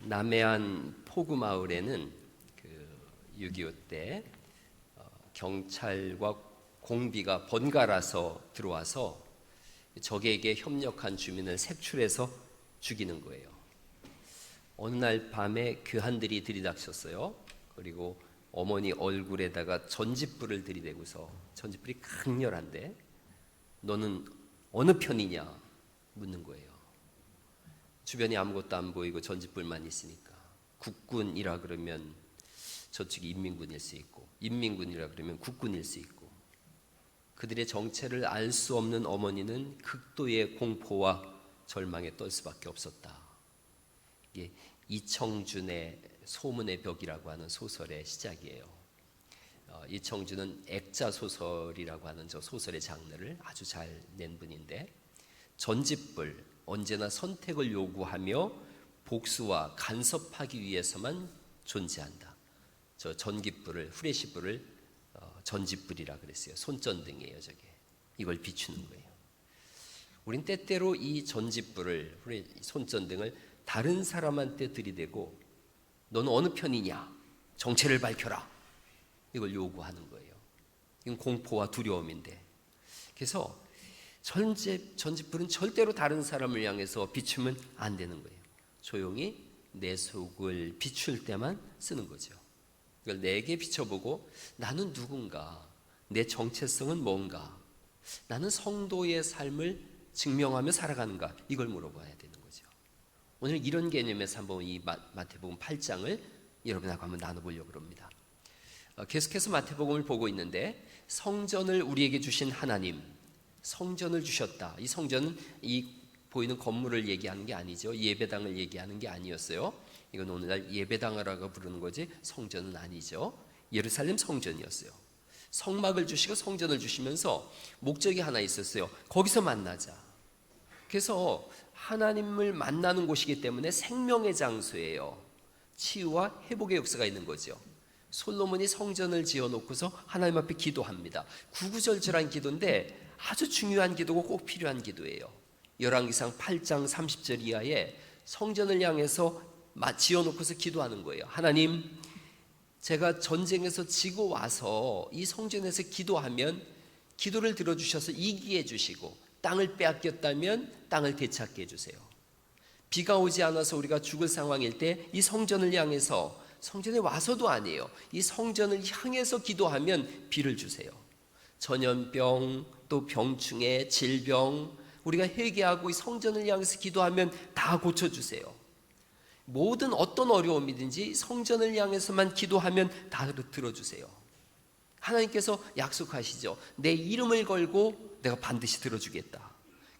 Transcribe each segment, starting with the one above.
남해안 포구마을에는 6.25 때 경찰과 공비가 번갈아서 들어와서 적에게 협력한 주민을 색출해서 죽이는 거예요. 어느 날 밤에 괴한들이 들이닥쳤어요. 그리고 어머니 얼굴에다가 전짓불을 들이대고서, 전짓불이 강렬한데 너는 어느 편이냐 묻는 거예요. 주변이 아무것도 안 보이고 전짓불만 있으니까. 국군이라 그러면 저쪽이 인민군일 수 있고, 인민군이라 그러면 국군일 수 있고. 그들의 정체를 알 수 없는 어머니는 극도의 공포와 절망에 떨 수밖에 없었다. 이게 이청준의 소문의 벽이라고 하는 소설의 시작이에요. 이청준은 액자 소설이라고 하는 저 소설의 장르를 아주 잘 낸 분인데, 전짓불, 언제나 선택을 요구하며 복수와 간섭하기 위해서만 존재한다. 저 전깃불을, 후레시불을 전짓불이라 그랬어요. 손전등이에요, 저게. 이걸 비추는 거예요. 우린 때때로 이 전짓불을, 손전등을 다른 사람한테 들이대고 너는 어느 편이냐? 정체를 밝혀라. 이걸 요구하는 거예요. 이건 공포와 두려움인데. 그래서 전짓불은 절대로 다른 사람을 향해서 비추면 안 되는 거예요. 조용히 내 속을 비출 때만 쓰는 거죠. 이걸 내게 비춰보고 나는 누군가, 내 정체성은 뭔가, 나는 성도의 삶을 증명하며 살아가는가, 이걸 물어봐야 되는 거죠. 오늘 이런 개념에서 한번 이 마태복음 8장을 여러분하고 한번 나눠보려고 합니다. 계속해서 마태복음을 보고 있는데, 성전을 우리에게 주신 하나님, 성전을 주셨다. 이 성전은 이 보이는 건물을 얘기하는 게 아니죠. 예배당을 얘기하는 게 아니었어요. 이건 오늘날 예배당이라고 부르는 거지 성전은 아니죠. 예루살렘 성전이었어요. 성막을 주시고 성전을 주시면서 목적이 하나 있었어요. 거기서 만나자. 그래서 하나님을 만나는 곳이기 때문에 생명의 장소예요. 치유와 회복의 역사가 있는 거죠. 솔로몬이 성전을 지어놓고서 하나님 앞에 기도합니다. 구구절절한 기도인데 아주 중요한 기도고 꼭 필요한 기도예요. 열왕기상 8장 30절 이하에 성전을 향해서 지어놓고서 기도하는 거예요. 하나님, 제가 전쟁에서 지고 와서 이 성전에서 기도하면 기도를 들어주셔서 이기게 해주시고, 땅을 빼앗겼다면 땅을 되찾게 해주세요. 비가 오지 않아서 우리가 죽을 상황일 때 이 성전을 향해서, 성전에 와서도 아니에요, 이 성전을 향해서 기도하면 비를 주세요. 전염병, 또 병충해, 질병, 우리가 회개하고 이 성전을 향해서 기도하면 다 고쳐주세요. 모든 어떤 어려움이든지 성전을 향해서만 기도하면 다 들어주세요. 하나님께서 약속하시죠. 내 이름을 걸고 내가 반드시 들어주겠다.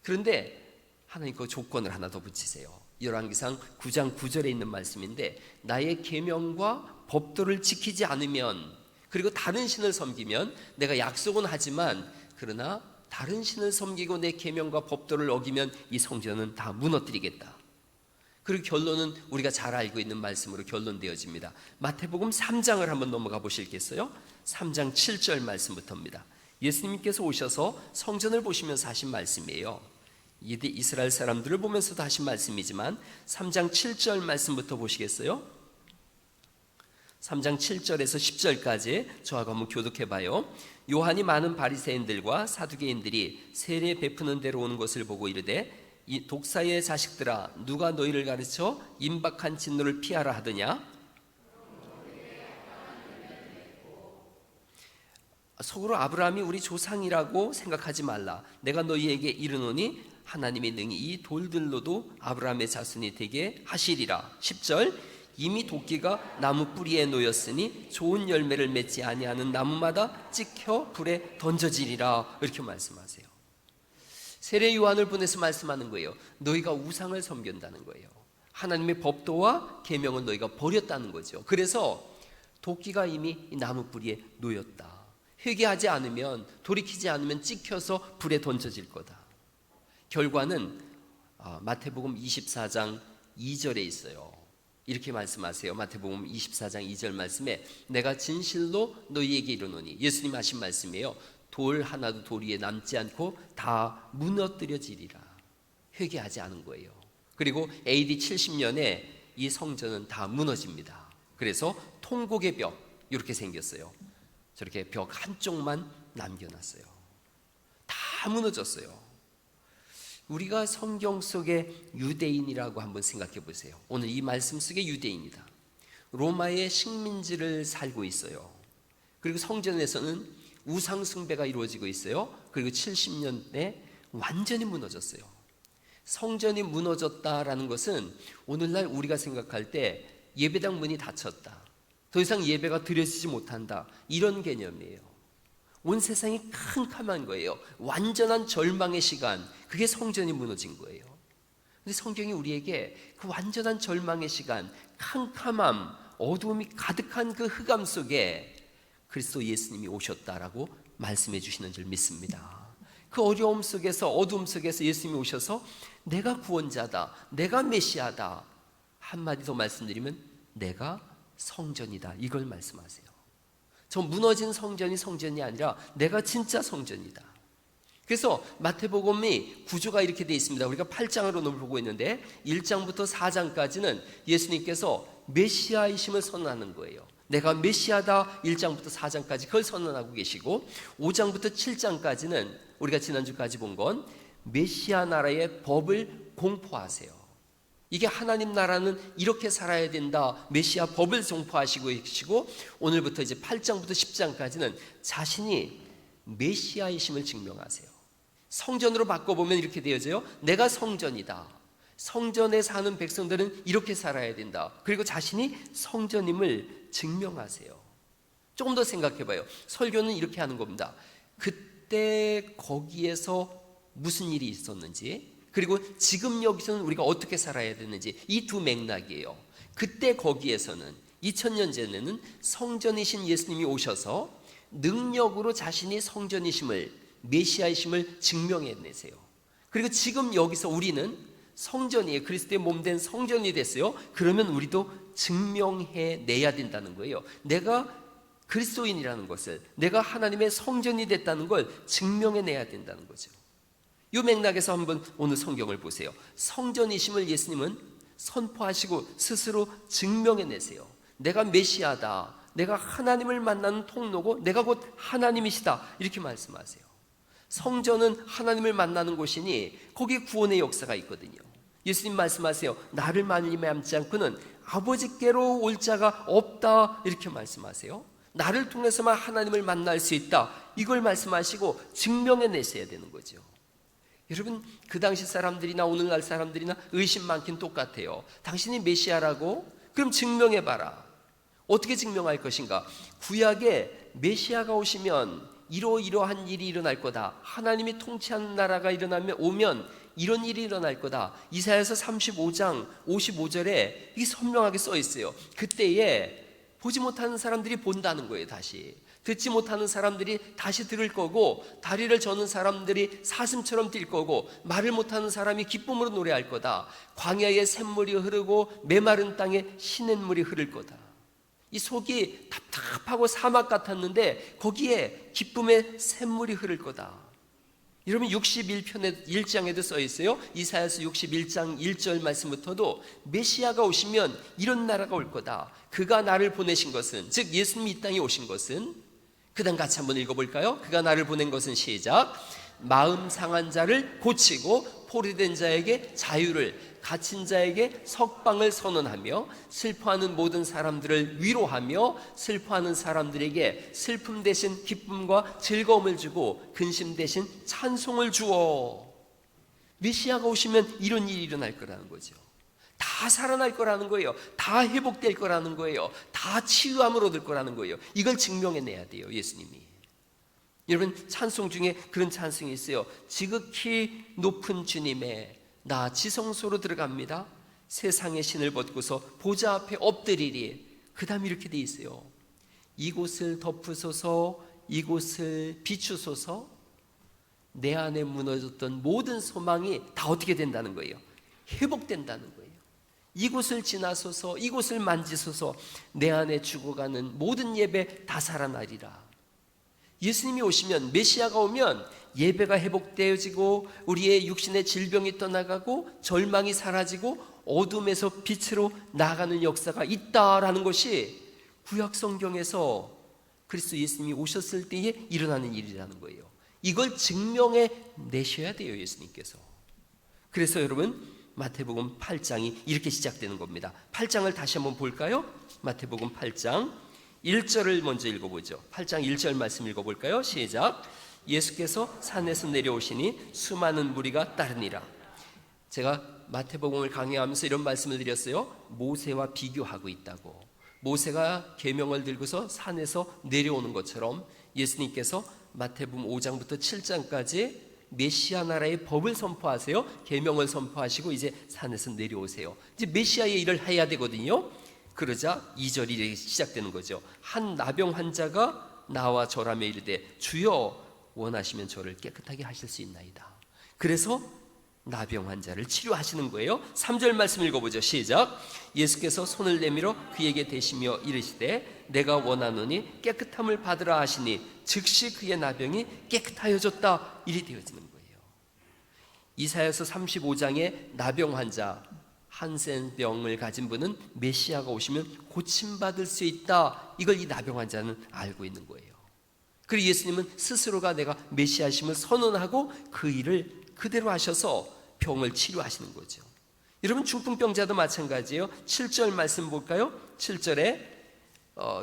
그런데 하나님 그 조건을 하나 더 붙이세요. 열왕기상 9장 9절에 있는 말씀인데, 나의 계명과 법도를 지키지 않으면, 그리고 다른 신을 섬기면, 내가 약속은 하지만 그러나 다른 신을 섬기고 내 계명과 법도를 어기면 이 성전은 다 무너뜨리겠다. 그리고 결론은 우리가 잘 알고 있는 말씀으로 결론되어집니다. 마태복음 3장을 한번 넘어가 보시겠어요? 3장 7절 말씀부터입니다. 예수님께서 오셔서 성전을 보시면서 하신 말씀이에요. 이스라엘 사람들을 보면서도 하신 말씀이지만 3장 7절 말씀부터 보시겠어요? 3장 7절에서 10절까지 저하고 한번 교독해 봐요. 요한이 많은 바리새인들과 사두개인들이 세례 베푸는 데로 오는 것을 보고 이르되, 이 독사의 자식들아, 누가 너희를 가르쳐 임박한 진노를 피하라 하더냐? 속으로 아브라함이 우리 조상이라고 생각하지 말라. 내가 너희에게 이르노니 하나님의 능히 이 돌들로도 아브라함의 자손이 되게 하시리라. 10절, 이미 도끼가 나무 뿌리에 놓였으니 좋은 열매를 맺지 아니하는 나무마다 찍혀 불에 던져지리라. 이렇게 말씀하세요. 세례 요한을 보내서 말씀하는 거예요. 너희가 우상을 섬긴다는 거예요. 하나님의 법도와 계명은 너희가 버렸다는 거죠. 그래서 도끼가 이미 이 나무 뿌리에 놓였다. 회개하지 않으면, 돌이키지 않으면 찍혀서 불에 던져질 거다. 결과는 마태복음 24장 2절에 있어요. 이렇게 말씀하세요. 마태복음 24장 2절 말씀에, 내가 진실로 너희에게 이르노니, 예수님 하신 말씀이에요. 돌 하나도 돌 위에 남지 않고 다 무너뜨려지리라. 회개하지 않은 거예요. 그리고 AD 70년에 이 성전은 다 무너집니다. 그래서 통곡의 벽 이렇게 생겼어요. 저렇게 벽 한쪽만 남겨놨어요. 다 무너졌어요. 우리가 성경 속의 유대인이라고 한번 생각해 보세요. 오늘 이 말씀 속의 유대인이다. 로마의 식민지를 살고 있어요. 그리고 성전에서는 우상 숭배가 이루어지고 있어요. 그리고 70년대 완전히 무너졌어요. 성전이 무너졌다라는 것은 오늘날 우리가 생각할 때 예배당 문이 닫혔다, 더 이상 예배가 드려지지 못한다, 이런 개념이에요. 온 세상이 캄캄한 거예요. 완전한 절망의 시간, 그게 성전이 무너진 거예요. 근데 성경이 우리에게 그 완전한 절망의 시간, 캄캄함, 어두움이 가득한 그 흑암 속에 그리스도 예수님이 오셨다라고 말씀해 주시는 줄 믿습니다. 그 어려움 속에서, 어두움 속에서 예수님이 오셔서 내가 구원자다, 내가 메시아다, 한마디 더 말씀드리면 내가 성전이다, 이걸 말씀하세요. 저 무너진 성전이 성전이 아니라 내가 진짜 성전이다. 그래서 마태복음이 구조가 이렇게 되어 있습니다. 우리가 8장으로 보고 있는데 1장부터 4장까지는 예수님께서 메시아이심을 선언하는 거예요. 내가 메시아다, 1장부터 4장까지 그걸 선언하고 계시고, 5장부터 7장까지는 우리가 지난주까지 본 건 메시아 나라의 법을 공포하세요. 이게 하나님 나라는 이렇게 살아야 된다, 메시아 법을 공포하시고 계시고, 오늘부터 이제 8장부터 10장까지는 자신이 메시아이심을 증명하세요. 성전으로 바꿔보면 이렇게 되어져요. 내가 성전이다, 성전에 사는 백성들은 이렇게 살아야 된다, 그리고 자신이 성전임을 증명하세요. 조금 더 생각해봐요. 설교는 이렇게 하는 겁니다. 그때 거기에서 무슨 일이 있었는지, 그리고 지금 여기서는 우리가 어떻게 살아야 되는지, 이 두 맥락이에요. 그때 거기에서는 2000년 전에는 성전이신 예수님이 오셔서 능력으로 자신이 성전이심을, 메시아이심을 증명해내세요. 그리고 지금 여기서 우리는 성전이에요. 그리스도의 몸된 성전이 됐어요. 그러면 우리도 증명해내야 된다는 거예요. 내가 그리스도인이라는 것을, 내가 하나님의 성전이 됐다는 걸 증명해내야 된다는 거죠. 이 맥락에서 한번 오늘 성경을 보세요. 성전이심을 예수님은 선포하시고 스스로 증명해내세요. 내가 메시아다, 내가 하나님을 만나는 통로고 내가 곧 하나님이시다, 이렇게 말씀하세요. 성전은 하나님을 만나는 곳이니 거기에 구원의 역사가 있거든요. 예수님 말씀하세요. 나를 말미암지 않고는 아버지께로 올 자가 없다, 이렇게 말씀하세요. 나를 통해서만 하나님을 만날 수 있다, 이걸 말씀하시고 증명해내셔야 되는 거죠. 여러분, 그 당시 사람들이나 오늘날 사람들이나 의심 많긴 똑같아요. 당신이 메시아라고? 그럼 증명해봐라. 어떻게 증명할 것인가? 구약에 메시아가 오시면 이러이러한 일이 일어날 거다, 하나님이 통치하는 나라가 오면 이런 일이 일어날 거다, 이사야서 35장 55절에 이게 선명하게 써 있어요. 그때에 보지 못하는 사람들이 본다는 거예요. 다시 듣지 못하는 사람들이 다시 들을 거고, 다리를 저는 사람들이 사슴처럼 뛸 거고, 말을 못하는 사람이 기쁨으로 노래할 거다. 광야에 샘물이 흐르고 메마른 땅에 시냇물이 흐를 거다. 이 속이 답답하고 사막 같았는데 거기에 기쁨의 샘물이 흐를 거다. 여러분, 61편의 1장에도 써 있어요. 이사야서 61장 1절 말씀부터도 메시아가 오시면 이런 나라가 올 거다. 그가 나를 보내신 것은, 즉 예수님이 이 땅에 오신 것은, 그 다음 같이 한번 읽어볼까요? 그가 나를 보낸 것은, 시작, 마음 상한 자를 고치고 포로된 자에게 자유를, 갇힌 자에게 석방을 선언하며 슬퍼하는 모든 사람들을 위로하며 슬퍼하는 사람들에게 슬픔 대신 기쁨과 즐거움을 주고 근심 대신 찬송을 주어. 메시아가 오시면 이런 일이 일어날 거라는 거죠. 다 살아날 거라는 거예요. 다 회복될 거라는 거예요. 다 치유함을 얻을 거라는 거예요. 이걸 증명해내야 돼요, 예수님이. 여러분, 찬송 중에 그런 찬송이 있어요. 지극히 높은 주님의 나 지성소로 들어갑니다. 세상의 신을 벗고서 보좌 앞에 엎드리리. 그 다음에 이렇게 돼 있어요. 이곳을 덮으소서, 이곳을 비추소서. 내 안에 무너졌던 모든 소망이 다 어떻게 된다는 거예요? 회복된다는 거예요. 이곳을 지나소서, 이곳을 만지소서. 내 안에 죽어가는 모든 예배 다 살아나리라. 예수님이 오시면, 메시아가 오면 예배가 회복되어지고 우리의 육신의 질병이 떠나가고 절망이 사라지고 어둠에서 빛으로 나가는 역사가 있다라는 것이 구약 성경에서 그리스도 예수님이 오셨을 때에 일어나는 일이라는 거예요. 이걸 증명해 내셔야 돼요, 예수님께서. 그래서 여러분, 마태복음 8장이 이렇게 시작되는 겁니다. 8장을 다시 한번 볼까요? 마태복음 8장 1절을 먼저 읽어보죠. 8장 1절 말씀 읽어볼까요? 시작. 예수께서 산에서 내려오시니 수많은 무리가 따르니라. 제가 마태복음을 강의하면서 이런 말씀을 드렸어요. 모세와 비교하고 있다고. 모세가 계명을 들고서 산에서 내려오는 것처럼 예수님께서 마태복음 5장부터 7장까지 메시아 나라의 법을 선포하세요. 계명을 선포하시고 이제 산에서 내려오세요. 이제 메시아의 일을 해야 되거든요. 그러자 2절이 시작되는 거죠. 한 나병 환자가 나와 절하며 이르되 주여 원하시면 저를 깨끗하게 하실 수 있나이다. 그래서 나병 환자를 치료하시는 거예요. 3절 말씀 읽어보죠. 시작. 예수께서 손을 내밀어 그에게 대시며 이르시되 내가 원하노니 깨끗함을 받으라 하시니 즉시 그의 나병이 깨끗하여졌다. 일이 되어지는 거예요. 이사야서 35장에 나병 환자 한센병을 가진 분은 메시아가 오시면 고침받을 수 있다. 이걸 이 나병 환자는 알고 있는 거예요. 그리고 예수님은 스스로가 내가 메시아심을 선언하고 그 일을 그대로 하셔서 병을 치료하시는 거죠. 여러분, 중풍병자도 마찬가지예요. 7절 말씀 볼까요? 7절에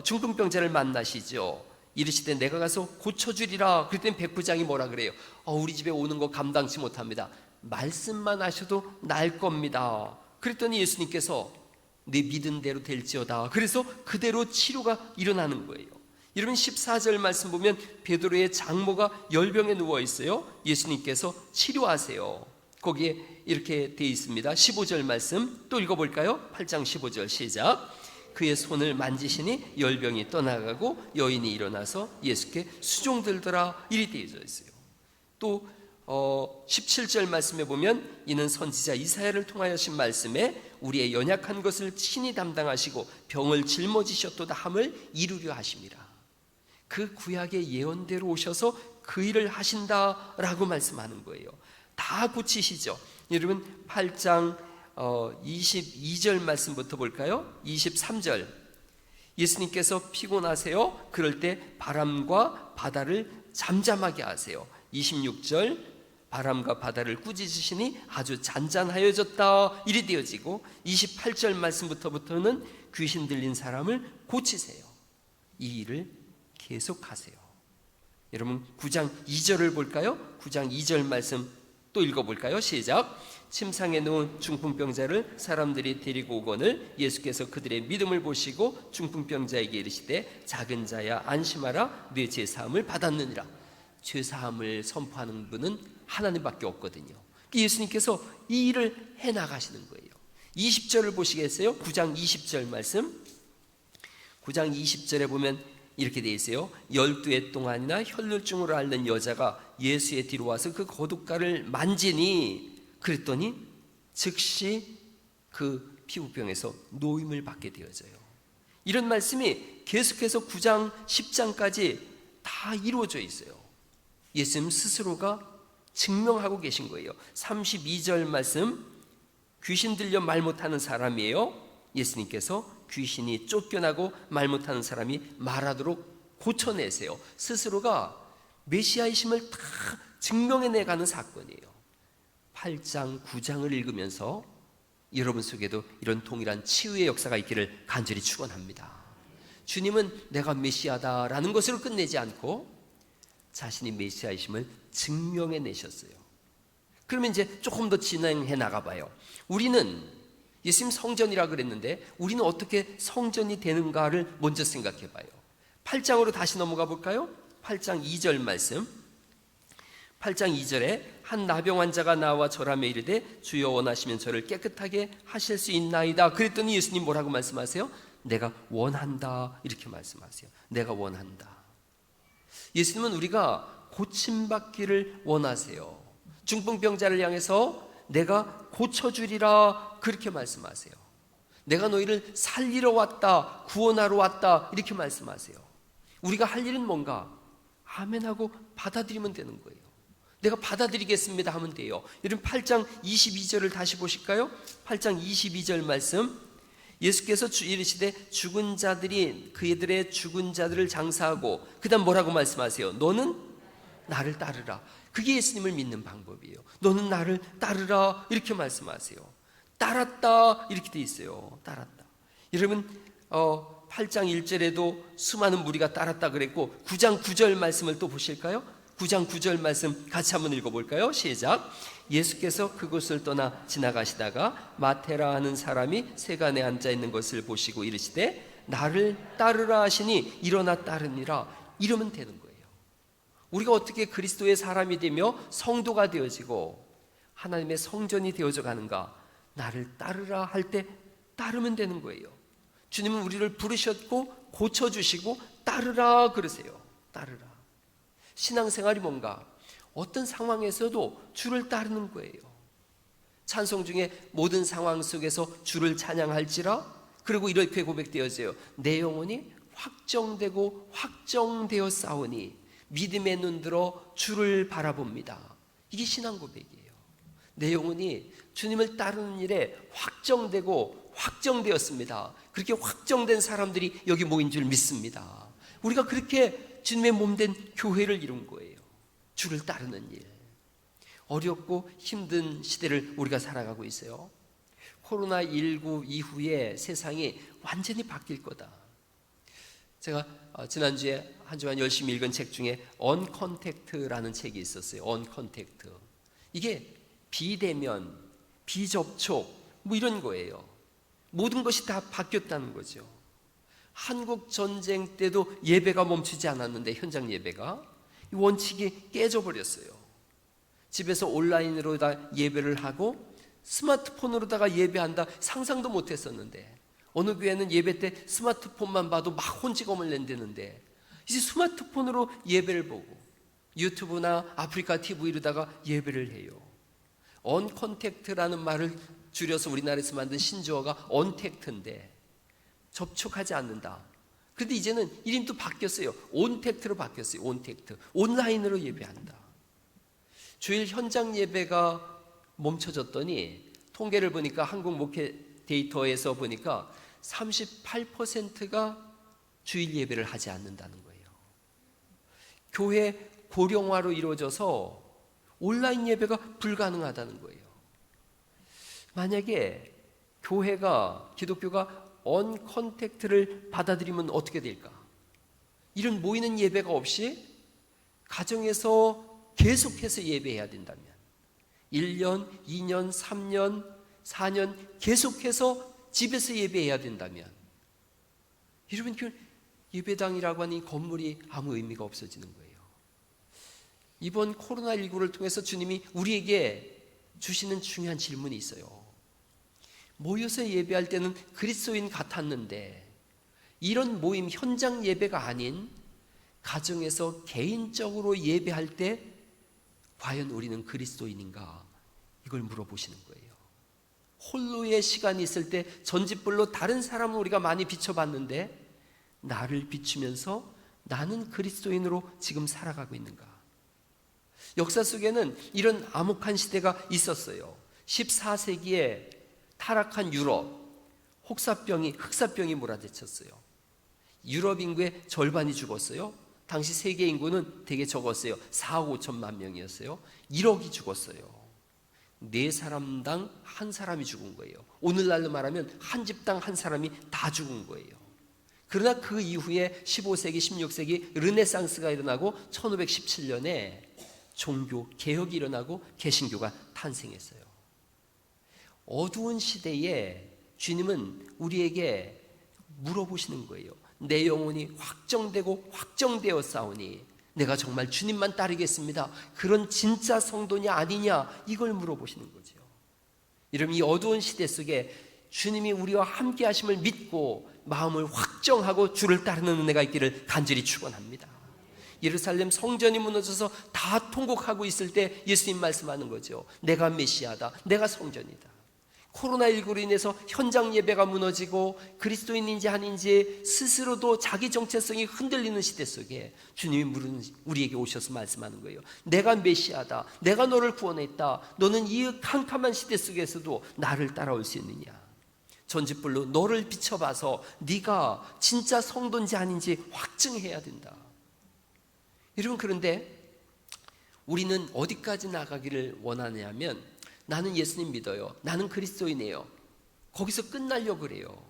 중풍병자를 만나시죠. 이르시되 내가 가서 고쳐주리라. 그랬더니 백부장이 뭐라 그래요? 우리 집에 오는 거 감당치 못합니다. 말씀만 하셔도 날 겁니다. 그랬더니 예수님께서 내 믿은 대로 될지어다. 그래서 그대로 치료가 일어나는 거예요. 여러분, 14절 말씀 보면 베드로의 장모가 열병에 누워 있어요. 예수님께서 치료하세요. 거기에 이렇게 되어 있습니다. 15절 말씀 또 읽어볼까요? 8장 15절 시작. 그의 손을 만지시니 열병이 떠나가고 여인이 일어나서 예수께 수종들더라. 이리 되어져 있어요. 또 17절 말씀에 보면 이는 선지자 이사야를 통하여 하신 말씀에 우리의 연약한 것을 친히 담당하시고 병을 짊어지셨도다 함을 이루려 하심이라. 그 구약의 예언대로 오셔서 그 일을 하신다라고 말씀하는 거예요. 다 고치시죠. 여러분, 8장 22절 말씀부터 볼까요? 23절. 예수님께서 피곤하세요. 그럴 때 바람과 바다를 잠잠하게 하세요. 26절. 바람과 바다를 꾸짖으시니 아주 잔잔하여졌다. 일이 되어지고 28절 말씀부터는 귀신 들린 사람을 고치세요. 이 일을 계속하세요. 여러분, 9장 2절을 볼까요? 9장 2절 말씀 또 읽어볼까요? 시작. 침상에 누운 중풍병자를 사람들이 데리고 오거늘 예수께서 그들의 믿음을 보시고 중풍병자에게 이르시되 작은 자야 안심하라 네 죄사함을 받았느니라. 죄사함을 선포하는 분은 하나님밖에 없거든요. 예수님께서 이 일을 해나가시는 거예요. 20절을 보시겠어요? 9장 20절 말씀. 9장 20절에 보면 이렇게 되어 있어요. 12해 동안이나 혈루증으로 앓는 여자가 예수의 뒤로 와서 그 거둣가를 만지니 그랬더니 즉시 그 피부병에서 노임을 받게 되어져요. 이런 말씀이 계속해서 9장 10장까지 다 이루어져 있어요. 예수님 스스로가 증명하고 계신 거예요. 32절 말씀. 귀신 들려 말 못하는 사람이에요. 예수님께서 귀신이 쫓겨나고 말 못하는 사람이 말하도록 고쳐내세요. 스스로가 메시아이심을 다 증명해내가는 사건이에요. 8장 9장을 읽으면서 여러분 속에도 이런 동일한 치유의 역사가 있기를 간절히 축원합니다. 주님은 내가 메시아다라는 것으로 끝내지 않고 자신이 메시아이심을 증명해내셨어요. 그러면 이제 조금 더 진행해 나가봐요. 우리는 예수님 성전이라 그랬는데 우리는 어떻게 성전이 되는가를 먼저 생각해 봐요. 8장으로 다시 넘어가 볼까요? 8장 2절 말씀. 8장 2절에 한 나병 환자가 나와 절하며 이르되 주여 원하시면 저를 깨끗하게 하실 수 있나이다. 그랬더니 예수님 뭐라고 말씀하세요? 내가 원한다. 이렇게 말씀하세요. 내가 원한다. 예수님은 우리가 고침받기를 원하세요. 중풍병자를 향해서 내가 고쳐주리라 그렇게 말씀하세요. 내가 너희를 살리러 왔다, 구원하러 왔다 이렇게 말씀하세요. 우리가 할 일은 뭔가? 아멘하고 받아들이면 되는 거예요. 내가 받아들이겠습니다 하면 돼요. 여러분 8장 22절을 다시 보실까요? 8장 22절 말씀, 예수께서 이르시되 죽은 자들이 그들의 죽은 자들을 장사하고, 그 다음 뭐라고 말씀하세요? 너는 나를 따르라. 그게 예수님을 믿는 방법이에요. 너는 나를 따르라 이렇게 말씀하세요. 따랐다 이렇게 돼 있어요. 따랐다. 여러분 8장 1절에도 수많은 무리가 따랐다 그랬고, 9장 9절 말씀을 또 보실까요? 9장 9절 말씀 같이 한번 읽어볼까요? 시작. 예수께서 그곳을 떠나 지나가시다가 마테라 하는 사람이 세간에 앉아있는 것을 보시고 이르시되 나를 따르라 하시니 일어나 따르니라. 이러면 되는 거예요. 우리가 어떻게 그리스도의 사람이 되며 성도가 되어지고 하나님의 성전이 되어져 가는가? 나를 따르라 할 때 따르면 되는 거예요. 주님은 우리를 부르셨고 고쳐주시고 따르라 그러세요. 따르라. 신앙생활이 뭔가? 어떤 상황에서도 주를 따르는 거예요. 찬송 중에 모든 상황 속에서 주를 찬양할지라, 그리고 이렇게 고백되어져요. 내 영혼이 확정되고 확정되어 싸우니 믿음의 눈 들어 주를 바라봅니다. 이게 신앙 고백이에요. 내 영혼이 주님을 따르는 일에 확정되고 확정되었습니다. 그렇게 확정된 사람들이 여기 모인 줄 믿습니다. 우리가 그렇게 주님의 몸된 교회를 이룬 거예요. 주를 따르는 일. 어렵고 힘든 시대를 우리가 살아가고 있어요. 코로나19 이후에 세상이 완전히 바뀔 거다. 제가 지난주에 한 주간 열심히 읽은 책 중에 언컨택트라는 책이 있었어요. 언컨택트. 이게 비대면, 비접촉 뭐 이런 거예요. 모든 것이 다 바뀌었다는 거죠. 한국 전쟁 때도 예배가 멈추지 않았는데, 현장 예배가 이 원칙이 깨져버렸어요. 집에서 온라인으로 다 예배를 하고 스마트폰으로다가 예배한다 상상도 못했었는데, 어느 교회는 예배 때 스마트폰만 봐도 막 혼지검을 낸다는데, 이제 스마트폰으로 예배를 보고 유튜브나 아프리카 TV로다가 예배를 해요. 언컨택트라는 말을 줄여서 우리나라에서 만든 신조어가 언택트인데, 접촉하지 않는다. 그런데 이제는 이름도 바뀌었어요. 온택트로 바뀌었어요. 온택트. 온라인으로 예배한다. 주일 현장 예배가 멈춰졌더니 통계를 보니까 한국 목회 데이터에서 보니까 38%가 주일 예배를 하지 않는다는 거예요. 교회 고령화로 이루어져서 온라인 예배가 불가능하다는 거예요. 만약에 교회가, 기독교가 언컨택트를 받아들이면 어떻게 될까? 이런 모이는 예배가 없이 가정에서 계속해서 예배해야 된다면, 1년, 2년, 3년, 4년 계속해서 집에서 예배해야 된다면, 여러분 그 예배당이라고 하는 이 건물이 아무 의미가 없어지는 거예요. 이번 코로나19를 통해서 주님이 우리에게 주시는 중요한 질문이 있어요. 모여서 예배할 때는 그리스도인 같았는데, 이런 모임 현장 예배가 아닌 가정에서 개인적으로 예배할 때 과연 우리는 그리스도인인가? 이걸 물어보시는 거예요. 홀로의 시간이 있을 때 전짓불로 다른 사람을 우리가 많이 비춰봤는데, 나를 비추면서 나는 그리스도인으로 지금 살아가고 있는가? 역사 속에는 이런 암흑한 시대가 있었어요. 14세기에 타락한 유럽, 흑사병이 몰아닥쳤어요. 유럽 인구의 절반이 죽었어요. 당시 세계 인구는 되게 적었어요. 4억 5천만 명이었어요. 1억이 죽었어요. 4사람당 한 사람이 죽은 거예요. 오늘날로 말하면 한 집당 한 사람이 다 죽은 거예요. 그러나 그 이후에 15세기, 16세기 르네상스가 일어나고 1517년에 종교 개혁이 일어나고 개신교가 탄생했어요. 어두운 시대에 주님은 우리에게 물어보시는 거예요. 내 영혼이 확정되고 확정되어 싸우니 내가 정말 주님만 따르겠습니다. 그런 진짜 성도냐 아니냐, 이걸 물어보시는 거죠. 여러분, 이 어두운 시대 속에 주님이 우리와 함께 하심을 믿고 마음을 확정하고 주를 따르는 은혜가 있기를 간절히 축원합니다. 예루살렘 성전이 무너져서 다 통곡하고 있을 때 예수님 말씀하는 거죠. 내가 메시아다. 내가 성전이다. 코로나19로 인해서 현장 예배가 무너지고 그리스도인인지 아닌지 스스로도 자기 정체성이 흔들리는 시대 속에 주님이 우리에게 오셔서 말씀하는 거예요. 내가 메시아다. 내가 너를 구원했다. 너는 이 캄캄한 시대 속에서도 나를 따라올 수 있느냐. 전짓불로 너를 비춰봐서 네가 진짜 성도인지 아닌지 확증해야 된다. 여러분, 그런데 우리는 어디까지 나가기를 원하냐면, 나는 예수님 믿어요. 나는 그리스도인이에요. 거기서 끝나려고 그래요.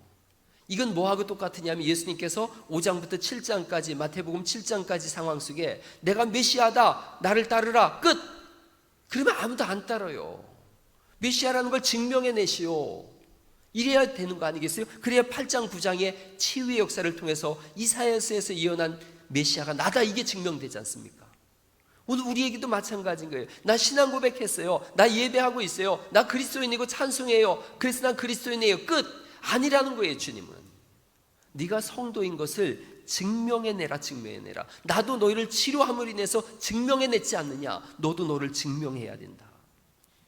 이건 뭐하고 똑같으냐면, 예수님께서 5장부터 7장까지, 마태복음 7장까지 상황 속에 내가 메시아다, 나를 따르라, 끝! 그러면 아무도 안 따라요. 메시아라는 걸 증명해내시오. 이래야 되는 거 아니겠어요? 그래야 8장 9장의 치유의 역사를 통해서 이사야서에서 예언한 메시아가 나다, 이게 증명되지 않습니까? 오늘 우리에게도 마찬가지인 거예요. 나 신앙 고백했어요. 나 예배하고 있어요. 나 그리스도인이고 찬송해요. 그래서 난 그리스도인이에요. 끝! 아니라는 거예요. 주님은 네가 성도인 것을 증명해내라. 증명해내라. 나도 너희를 치료함으로 인해서 증명해냈지 않느냐. 너도 너를 증명해야 된다.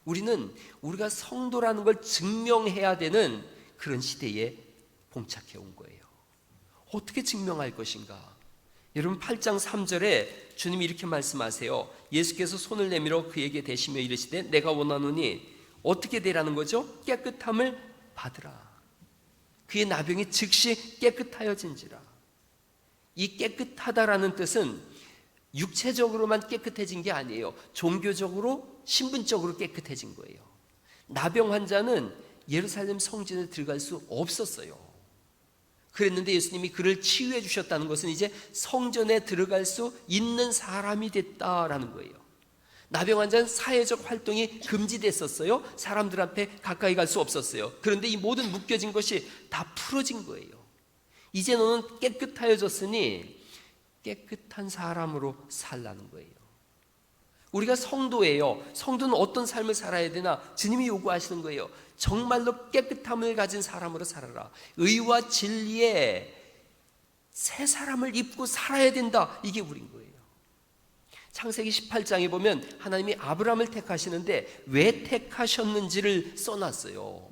우리는 우리가 성도라는 걸 증명해야 되는 그런 시대에 봉착해 온 거예요. 어떻게 증명할 것인가? 여러분, 8장 3절에 주님이 이렇게 말씀하세요. 예수께서 손을 내밀어 그에게 대시며 이르시되 내가 원하노니 어떻게 되라는 거죠? 깨끗함을 받으라. 그의 나병이 즉시 깨끗하여진지라. 이 깨끗하다라는 뜻은 육체적으로만 깨끗해진 게 아니에요. 종교적으로, 신분적으로 깨끗해진 거예요. 나병 환자는 예루살렘 성전에 들어갈 수 없었어요. 그랬는데 예수님이 그를 치유해 주셨다는 것은 이제 성전에 들어갈 수 있는 사람이 됐다라는 거예요. 나병 환자는 사회적 활동이 금지됐었어요. 사람들 앞에 가까이 갈 수 없었어요. 그런데 이 모든 묶여진 것이 다 풀어진 거예요. 이제 너는 깨끗하여졌으니 깨끗한 사람으로 살라는 거예요. 우리가 성도예요. 성도는 어떤 삶을 살아야 되나? 주님이 요구하시는 거예요. 정말로 깨끗함을 가진 사람으로 살아라. 의와 진리에 새 사람을 입고 살아야 된다. 이게 우린 거예요. 창세기 18장에 보면 하나님이 아브라함을 택하시는데 왜 택하셨는지를 써놨어요.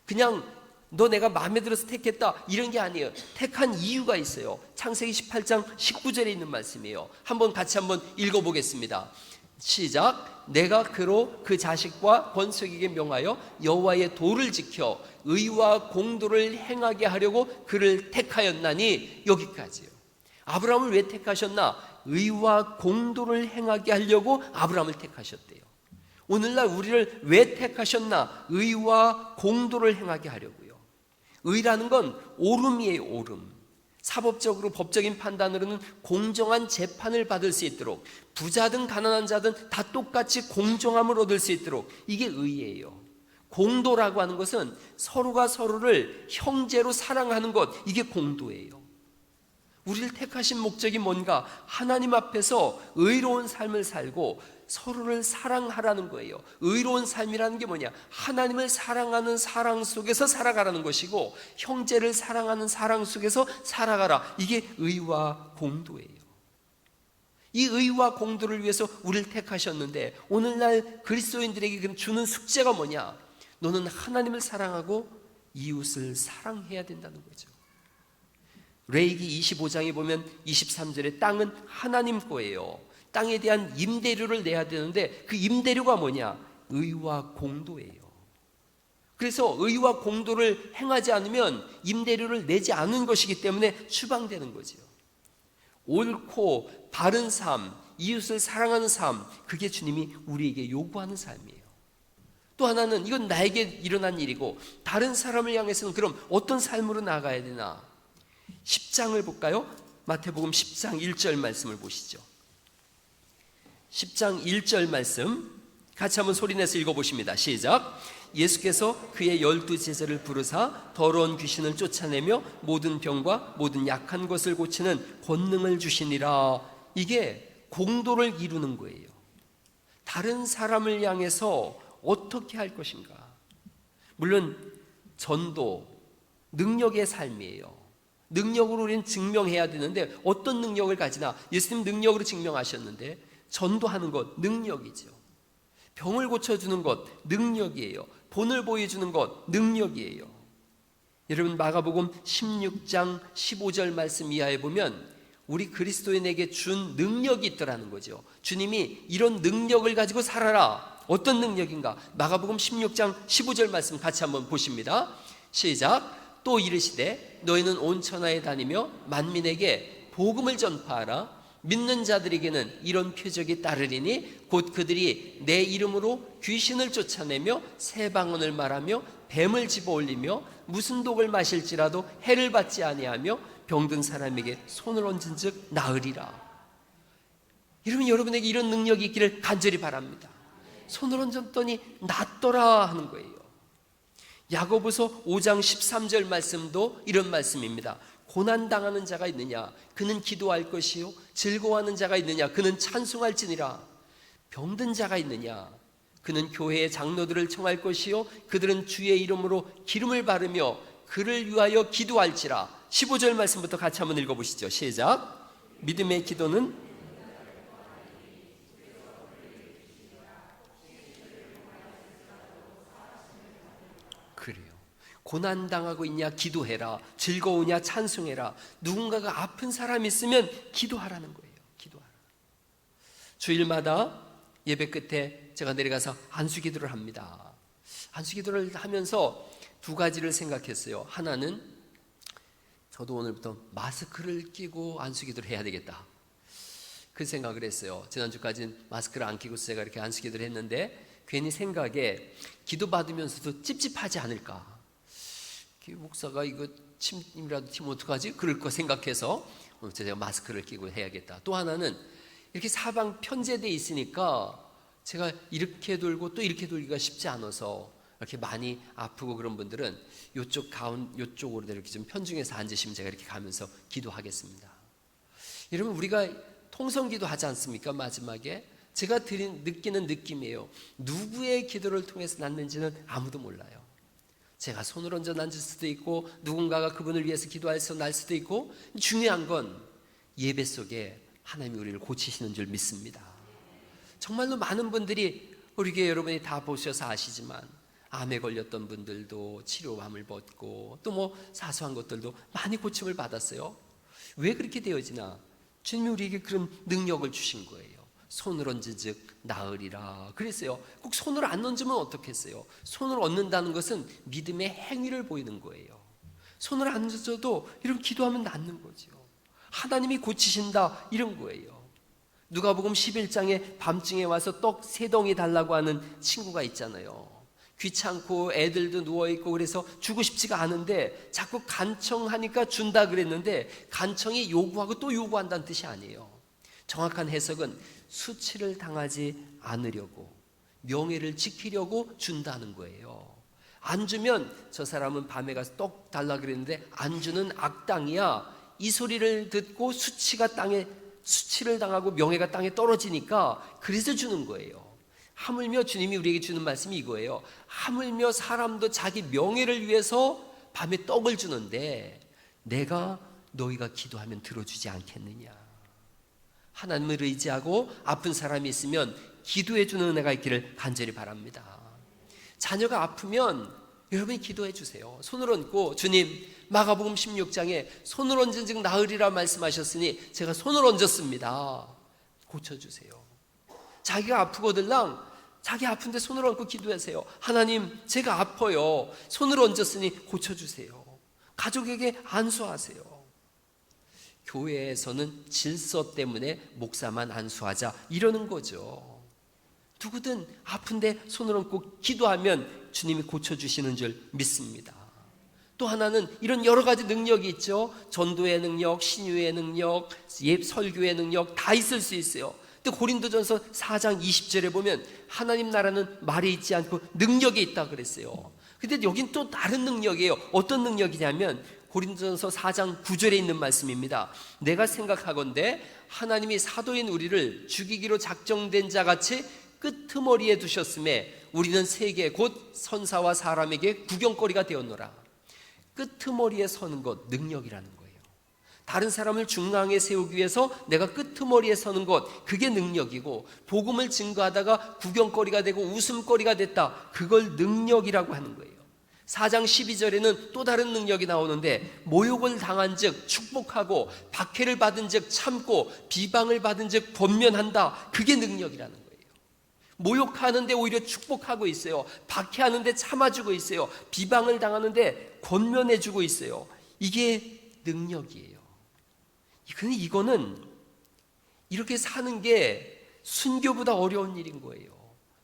그냥 너 내가 마음에 들어서 택했다 이런 게 아니에요. 택한 이유가 있어요. 창세기 18장 19절에 있는 말씀이에요. 같이 한번 읽어보겠습니다. 시작. 내가 그로 그 자식과 번석에게 명하여 여호와의 도를 지켜 의와 공도를 행하게 하려고 그를 택하였나니. 여기까지요. 아브라함을 왜 택하셨나? 의와 공도를 행하게 하려고 아브라함을 택하셨대요. 오늘날 우리를 왜 택하셨나? 의와 공도를 행하게 하려고요. 의라는 건 옳음이에요. 옳음. 사법적으로 법적인 판단으로는 공정한 재판을 받을 수 있도록, 부자든 가난한 자든 다 똑같이 공정함을 얻을 수 있도록, 이게 의예요. 공도라고 하는 것은 서로가 서로를 형제로 사랑하는 것, 이게 공도예요. 우리를 택하신 목적이 뭔가? 하나님 앞에서 의로운 삶을 살고 서로를 사랑하라는 거예요. 의로운 삶이라는 게 뭐냐? 하나님을 사랑하는 사랑 속에서 살아가라는 것이고, 형제를 사랑하는 사랑 속에서 살아가라. 이게 의와 공도예요. 이 의와 공도를 위해서 우리를 택하셨는데, 오늘날 그리스도인들에게 주는 숙제가 뭐냐? 너는 하나님을 사랑하고 이웃을 사랑해야 된다는 거죠. 레위기 25장에 보면 23절에 땅은 하나님 거예요. 땅에 대한 임대료를 내야 되는데 그 임대료가 뭐냐? 의와 공도예요. 그래서 의와 공도를 행하지 않으면 임대료를 내지 않은 것이기 때문에 추방되는 거죠. 옳고 바른 삶, 이웃을 사랑하는 삶, 그게 주님이 우리에게 요구하는 삶이에요. 또 하나는 이건 나에게 일어난 일이고 다른 사람을 향해서는 그럼 어떤 삶으로 나가야 되나? 10장을 볼까요? 마태복음 10장 1절 말씀을 보시죠. 10장 1절 말씀 같이 한번 소리내서 읽어보십니다. 시작. 예수께서 그의 12 제자를 부르사 더러운 귀신을 쫓아내며 모든 병과 모든 약한 것을 고치는 권능을 주시니라. 이게 공도를 이루는 거예요. 다른 사람을 향해서 어떻게 할 것인가? 물론 전도, 능력의 삶이에요. 능력으로 우리는 증명해야 되는데 어떤 능력을 가지나? 예수님 능력으로 증명하셨는데 전도하는 것 능력이죠. 병을 고쳐주는 것 능력이에요. 본을 보여주는 것 능력이에요. 여러분 마가복음 16장 15절 말씀 이하에 보면 우리 그리스도인에게 준 능력이 있더라는 거죠. 주님이 이런 능력을 가지고 살아라. 어떤 능력인가? 마가복음 16장 15절 말씀 같이 한번 보십니다. 시작. 또 이르시되 너희는 온 천하에 다니며 만민에게 복음을 전파하라. 믿는 자들에게는 이런 표적이 따르리니 곧 그들이 내 이름으로 귀신을 쫓아내며 새 방언을 말하며 뱀을 집어올리며 무슨 독을 마실지라도 해를 받지 아니하며 병든 사람에게 손을 얹은즉 나으리라. 이러면 여러분에게 이런 능력이 있기를 간절히 바랍니다. 손을 얹었더니 낫더라 하는 거예요. 야고보서 5장 13절 말씀도 이런 말씀입니다. 고난당하는 자가 있느냐 그는 기도할 것이요 즐거워하는 자가 있느냐 그는 찬송할지니라. 병든 자가 있느냐 그는 교회의 장로들을 청할 것이요 그들은 주의 이름으로 기름을 바르며 그를 위하여 기도할지라. 15절 말씀부터 같이 한번 읽어보시죠. 시작. 믿음의 기도는 그래요. 고난당하고 있냐 기도해라. 즐거우냐 찬송해라. 누군가가 아픈 사람이 있으면 기도하라는 거예요. 기도하라. 주일마다 예배 끝에 제가 내려가서 안수기도를 합니다. 안수기도를 하면서 두 가지를 생각했어요. 하나는 저도 오늘부터 마스크를 끼고 안수기도를 해야 되겠다. 그 생각을 했어요. 지난주까지는 마스크를 안 끼고 제가 이렇게 안수기도를 했는데 괜히 생각에 기도받으면서도 찝찝하지 않을까. 목사가 이거 침이라도 튀면 어떡하지? 그럴 거 생각해서 제가 마스크를 끼고 해야겠다. 또 하나는 이렇게 사방 편제되어 있으니까 제가 이렇게 돌고 또 이렇게 돌기가 쉽지 않아서 이렇게 많이 아프고 그런 분들은 이쪽으로 이렇게 좀 편중해서 앉으시면 제가 이렇게 가면서 기도하겠습니다. 여러분 우리가 통성기도 하지 않습니까? 마지막에 제가 느끼는 느낌이에요. 누구의 기도를 통해서 났는지는 아무도 몰라요. 제가 손을 얹어 앉을 수도 있고 누군가가 그분을 위해서 기도해서 날 수도 있고 중요한 건 예배 속에 하나님이 우리를 고치시는 줄 믿습니다. 정말로 많은 분들이 우리 교회 여러분이 다 보셔서 아시지만 암에 걸렸던 분들도 치료함을 받고 또 뭐 사소한 것들도 많이 고침을 받았어요. 왜 그렇게 되어지나? 주님이 우리에게 그런 능력을 주신 거예요. 손을 얹은즉 나으리라 그랬어요. 꼭 손을 안 얹으면 어떻겠어요? 손을 얹는다는 것은 믿음의 행위를 보이는 거예요. 손을 안 얹어도 이런 기도하면 낫는 거죠. 하나님이 고치신다 이런 거예요. 누가복음 11장에 밤중에 와서 떡 3덩이 달라고 하는 친구가 있잖아요. 귀찮고 애들도 누워있고 그래서 주고 싶지가 않은데 자꾸 간청하니까 준다 그랬는데 간청이 요구하고 또 요구한다는 뜻이 아니에요. 정확한 해석은 수치를 당하지 않으려고 명예를 지키려고 준다는 거예요. 안 주면 저 사람은 밤에 가서 떡 달라 그랬는데 안 주는 악당이야. 이 소리를 듣고 수치를 당하고 명예가 땅에 떨어지니까 그래서 주는 거예요. 하물며 주님이 우리에게 주는 말씀이 이거예요. 하물며 사람도 자기 명예를 위해서 밤에 떡을 주는데 내가 너희가 기도하면 들어주지 않겠느냐. 하나님을 의지하고 아픈 사람이 있으면 기도해 주는 은혜가 있기를 간절히 바랍니다. 자녀가 아프면 여러분이 기도해 주세요. 손을 얹고 주님 마가복음 16장에 손을 얹은즉 나으리라 말씀하셨으니 제가 손을 얹었습니다. 고쳐주세요. 자기가 아프거들랑 자기 아픈데 손을 얹고 기도하세요. 하나님 제가 아파요. 손을 얹었으니 고쳐주세요. 가족에게 안수하세요. 교회에서는 질서 때문에 목사만 안수하자 이러는 거죠. 누구든 아픈데 손을 얹고 기도하면 주님이 고쳐주시는 줄 믿습니다. 또 하나는 이런 여러 가지 능력이 있죠. 전도의 능력, 신유의 능력, 설교의 능력 다 있을 수 있어요. 근데 고린도전서 4장 20절에 보면 하나님 나라는 말이 있지 않고 능력이 있다 그랬어요. 근데 여긴 또 다른 능력이에요. 어떤 능력이냐면 고린도전서 4장 9절에 있는 말씀입니다. 내가 생각하건대 하나님이 사도인 우리를 죽이기로 작정된 자같이 끄트머리에 두셨음에 우리는 세계 곧 선사와 사람에게 구경거리가 되었노라. 끄트머리에 서는 것 능력이라는 거예요. 다른 사람을 중앙에 세우기 위해서 내가 끄트머리에 서는 것, 그게 능력이고, 복음을 증거하다가 구경거리가 되고 웃음거리가 됐다, 그걸 능력이라고 하는 거예요. 4장 12절에는 또 다른 능력이 나오는데, 모욕을 당한 즉 축복하고, 박해를 받은 즉 참고, 비방을 받은 즉 권면한다, 그게 능력이라는 거예요. 모욕하는데 오히려 축복하고 있어요. 박해하는데 참아주고 있어요. 비방을 당하는데 권면해주고 있어요. 이게 능력이에요. 그런데 이거는 이렇게 사는 게 순교보다 어려운 일인 거예요.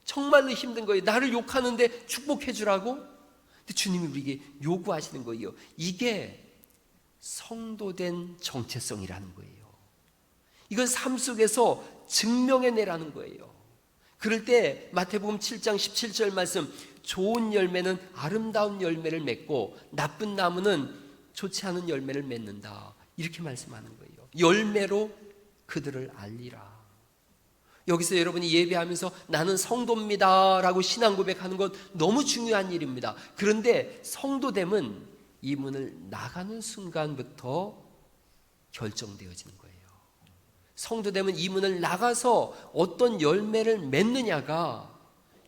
정말로 힘든 거예요. 나를 욕하는데 축복해 주라고? 근데 주님이 우리에게 요구하시는 거예요. 이게 성도된 정체성이라는 거예요. 이건 삶 속에서 증명해내라는 거예요. 그럴 때 마태복음 7장 17절 말씀, 좋은 열매는 아름다운 열매를 맺고 나쁜 나무는 좋지 않은 열매를 맺는다, 이렇게 말씀하는 거예요. 열매로 그들을 알리라. 여기서 여러분이 예배하면서 나는 성도입니다 라고 신앙 고백하는 건 너무 중요한 일입니다. 그런데 성도됨은 이 문을 나가는 순간부터 결정되어지는 거예요. 성도됨은 이 문을 나가서 어떤 열매를 맺느냐가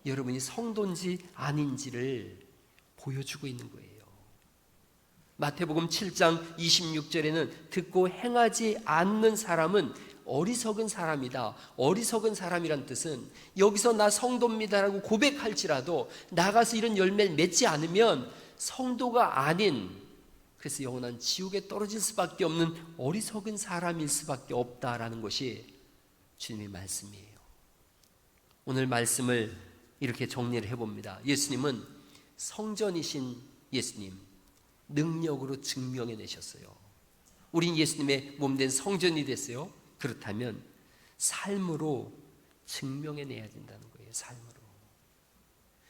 여러분이 성도인지 아닌지를 보여주고 있는 거예요. 마태복음 7장 26절에는 듣고 행하지 않는 사람은 어리석은 사람이다. 어리석은 사람이란 뜻은 여기서 나 성도입니다라고 고백할지라도 나가서 이런 열매를 맺지 않으면 성도가 아닌, 그래서 영원한 지옥에 떨어질 수밖에 없는 어리석은 사람일 수밖에 없다라는 것이 주님의 말씀이에요. 오늘 말씀을 이렇게 정리를 해봅니다. 예수님은 성전이신 예수님, 능력으로 증명해내셨어요. 우린 예수님의 몸된 성전이 됐어요. 그렇다면 삶으로 증명해내야 된다는 거예요. 삶으로.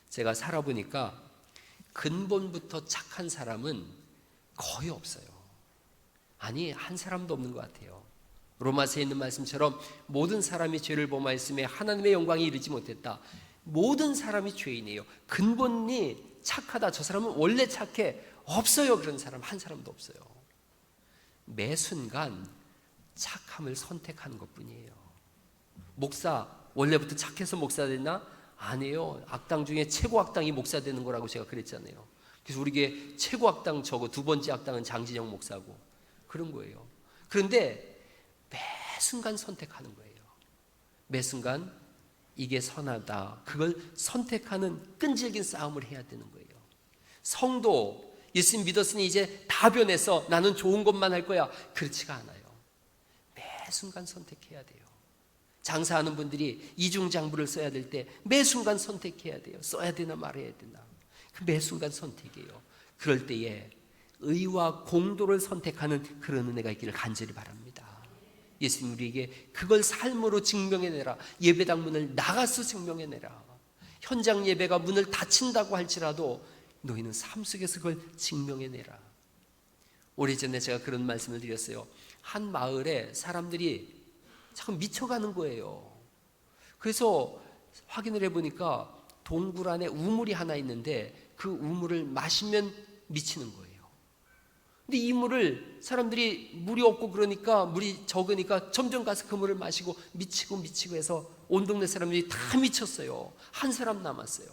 제가 살아보니까 근본부터 착한 사람은 거의 없어요. 아니, 한 사람도 없는 것 같아요. 로마서에 있는 말씀처럼 모든 사람이 죄를 범하였음에 하나님의 영광에 이르지 못했다. 모든 사람이 죄인이에요. 근본이 착하다, 저 사람은 원래 착해, 없어요. 그런 사람 한 사람도 없어요. 매 순간 착함을 선택하는 것뿐이에요. 목사 원래부터 착해서 목사 됐나? 아니에요. 악당 중에 최고 악당이 목사 되는 거라고 제가 그랬잖아요. 그래서 우리에게 최고 악당 저거, 두 번째 악당은 장진영 목사고, 그런 거예요. 그런데 매 순간 선택하는 거예요. 매 순간 이게 선하다, 그걸 선택하는 끈질긴 싸움을 해야 되는 거예요. 성도, 예수님 믿었으니 이제 다 변해서 나는 좋은 것만 할 거야, 그렇지가 않아요. 매 순간 선택해야 돼요. 장사하는 분들이 이중장부를 써야 될 때 매 순간 선택해야 돼요. 써야 되나 말아야 되나, 그 매 순간 선택이에요. 그럴 때에 의와 공도를 선택하는 그런 은혜가 있기를 간절히 바랍니다. 예수님 우리에게 그걸 삶으로 증명해내라. 예배당 문을 나가서 증명해내라. 현장 예배가 문을 닫힌다고 할지라도 너희는 삶 속에서 그걸 증명해내라. 오래전에 제가 그런 말씀을 드렸어요. 한 마을에 사람들이 참 미쳐가는 거예요. 그래서 확인을 해보니까 동굴 안에 우물이 하나 있는데 그 우물을 마시면 미치는 거예요. 근데 이 물을 사람들이 물이 없고 그러니까, 물이 적으니까 점점 가서 그 물을 마시고 미치고 해서 온 동네 사람들이 다 미쳤어요. 한 사람 남았어요.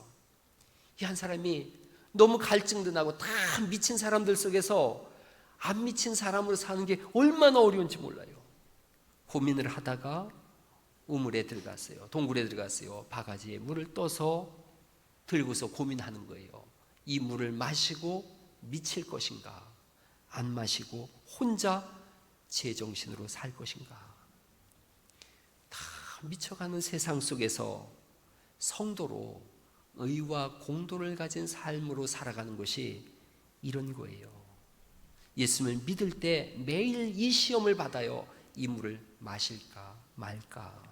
이 한 사람이 너무 갈증도 나고 다 미친 사람들 속에서 안 미친 사람으로 사는 게 얼마나 어려운지 몰라요. 고민을 하다가 우물에 들어갔어요. 동굴에 들어갔어요. 바가지에 물을 떠서 들고서 고민하는 거예요. 이 물을 마시고 미칠 것인가, 안 마시고 혼자 제정신으로 살 것인가. 다 미쳐가는 세상 속에서 성도로 의와 공도를 가진 삶으로 살아가는 것이 이런 거예요. 예수님을 믿을 때 매일 이 시험을 받아요. 이 물을 마실까 말까.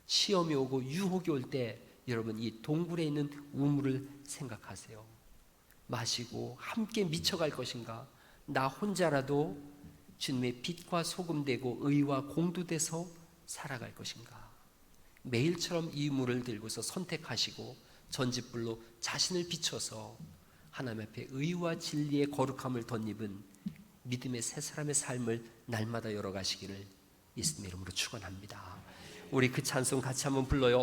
시험이 오고 유혹이 올 때 여러분 이 동굴에 있는 우물을 생각하세요. 마시고 함께 미쳐갈 것인가, 나 혼자라도 주님의 빛과 소금 되고 의와 공도 돼서 살아갈 것인가. 매일처럼 이 물을 들고서 선택하시고 전짓불로 자신을 비춰서 하나님 앞에 의와 진리의 거룩함을 덧입은 믿음의 새 사람의 삶을 날마다 열어가시기를 예수님의 이름으로 축원합니다. 우리 그 찬송 같이 한번 불러요.